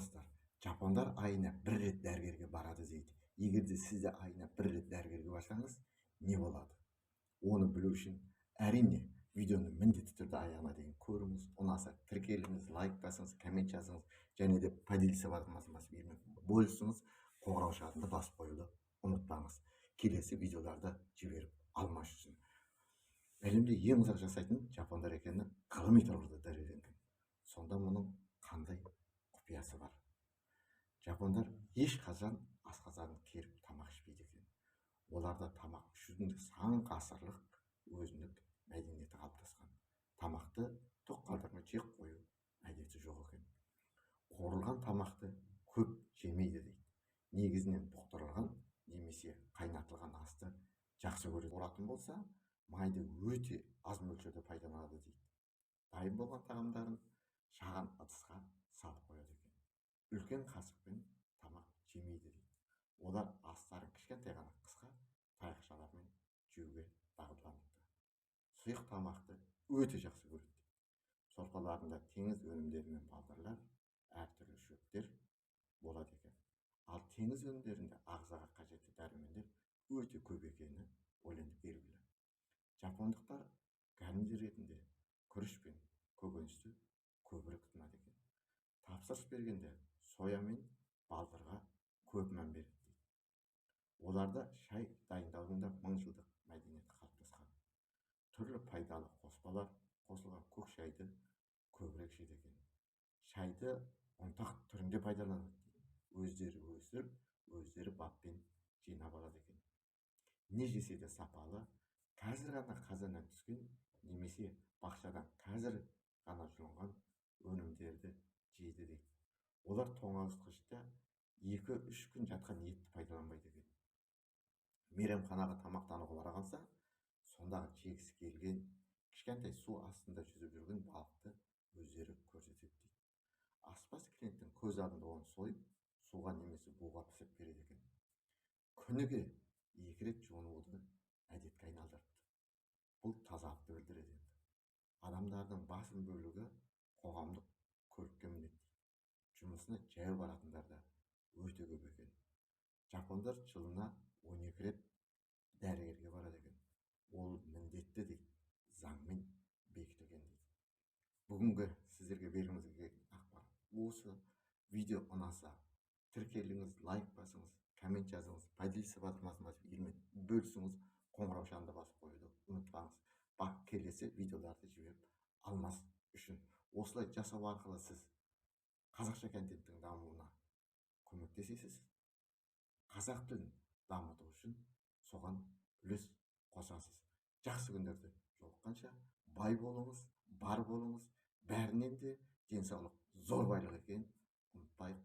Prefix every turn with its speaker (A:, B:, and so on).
A: армысыздар? Жапондар айына бір рет дәрігерге барады дейді. Егер де сіз де айына бір рет дәрігерге барсаңыз, не болады? Оны білу үшін әрине видеоны міндетті түрде аяғына дейін көріңіз. Ұнаса тіркеліңіз, лайк басыңыз, коммент жазыңыз, және де поделиться басып бөлісіңіз. Қоңырау шағында басып қоюды ұмытпаңыз. Келесі видеоларды жіберіп алмас үшін. Әлемде ең ұзақ жасайтын жапондар екені ғылыми тұрғыда дәлелденген. Сонда мұның қандай құпиясы бар? Жапондар ешқашан асқазанын керіп тамақ ішпейді екен. Оларда тамақ ішудің сан ғасырлық өзіндік мәдениеті қалыптасқан. Тамақты тоқ қалдырмай жеп қою әдеті жоқ екен. Қуырылған тамақты көп жемейді дейді. Негізінен бұқтырылған немесе қайнатылған асты жақсы көреді. Оратын болса, майды өте аз мөлшерде пайдаланады дейді. Дайын болған тағамдарын шаған ыдысқа салып қояды екен. Үлкен қасықпен тамақ жемейді дейді. Олар астарын кішкентай ғана қысқа таяқшалармен жеуге дағдыланыпты. Сұйық тамақты өте жақсы көреді дейді. Сорпаларында теңіз өнімдері мен балдырлар, әртүрлі шөптер болады екен. Ал теңіз өнімдерінде ағзаға қажетті дәрумендер өте көп екені ойленіп белгілі. Жапондықтар гарнир ретінде күріш пен көкөністі көбірек тұтынады екен. Тапсырыс бергенде соя мен балдырға көп мән береді дейді. Оларда шай дайындаудың да мыңжылдық мәдениеті қалыптасқан. Түрлі пайдалы қоспалар қосылған көк шайды көбірек жейді екен. Шайды ұнтақ түрінде пайдаланады дейді. Өздері өсіріп, өздері баппен жинап алады екен. Не жесе де сапалы, қазір ғана қазаннан түскен немесе бақшадан қазір ғана жұлынған өнімдерді жейді дейді. Олар тоңазытқышта 2-3 күн жатқан етті пайдаланбайды екен. Мейрамханаға тамақтануға бара қалса, сондағы жегісі келген кішкентай су астында жүзіп жүрген балықты өздері көрсетеді дейді. Аспаз клиенттің көз алдында оны сойып, суға немесе буға пісіріп береді екен. Күніге 2 рет жуынуды әдетке айналдырыпты. Бұл тазалықты білдіреді. Адамдардың басым бөлігі қоғамдық көлікке мінеді дейді. Жұмысына жаяу баратындар да өте көп екен. Жапондар жылына 12 рет дәрігерге барады екен. Ол міндетті дейді, заңмен бекітілген дейді. Бүгінгі сіздерге бергіміз келген ақпарат осы. Видео ұнаса тіркеліңіз, лайк басыңыз, коммент жазыңыз, поделиться басып бөлісіңіз, қоңырау шағында басып қоюды ұмытпаңыз. Келесі видеоларды жіберіп алмас үшін. Осылай жасау арқылы сіз қазақша контенттің дамуына көмектесесіз. Қазақ тілін дамыту үшін соған үлес қосасыз. Жақсы күндерде жолыққанша бай болыңыз, бар болыңыз. Бәрінен де денсаулық зор байлық екенін ұмытпайық.